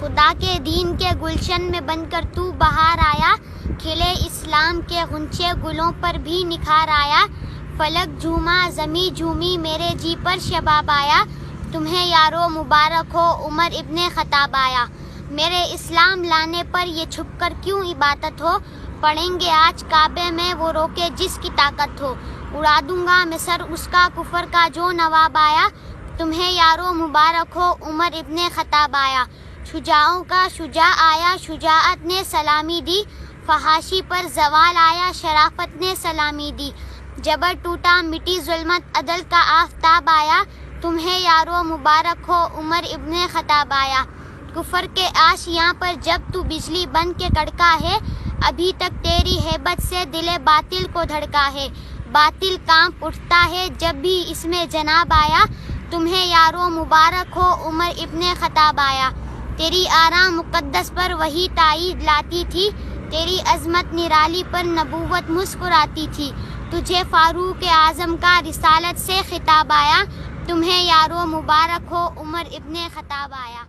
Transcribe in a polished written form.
خدا کے دین کے گلشن میں بن کر تو بہار آیا، کھلے اسلام کے غنچے گلوں پر بھی نکھار آیا، فلک جھوما زمیں جھومی میرے جی پر شباب آیا، تمہیں یارو مبارک ہو عمر ابن خطاب آیا۔ میرے اسلام لانے پر یہ چھپ کر کیوں عبادت ہو، پڑھیں گے آج کعبے میں وہ روکے جس کی طاقت ہو، اڑا دوں گا میں سر اس کا کفر کا جو نواب آیا، تمہیں یارو مبارک ہو عمر ابن خطاب آیا۔ شجاعوں کا شجاع آیا شجاعت نے سلامی دی، فحاشی پر زوال آیا شرافت نے سلامی دی، جبر ٹوٹا مٹی ظلمت عدل کا آفتاب آیا، تمہیں یارو مبارک ہو عمر ابن خطاب آیا۔ کفر کے آشیاں پر جب تو بجلی بن کے کڑکا ہے، ابھی تک تیری ہیبت سے دل باطل کو دھڑکا ہے، باطل کانپ اٹھتا ہے جب بھی اس میں جناب آیا، تمہیں یارو مبارک ہو عمر ابن خطاب آیا۔ تیری آراں مقدس پر وہی تائید لاتی تھی، تیری عظمت نرالی پر نبوت مسکراتی تھی، تجھے فاروق اعظم کا رسالت سے خطاب آیا، تمہیں یارو مبارک ہو عمر ابن خطاب آیا۔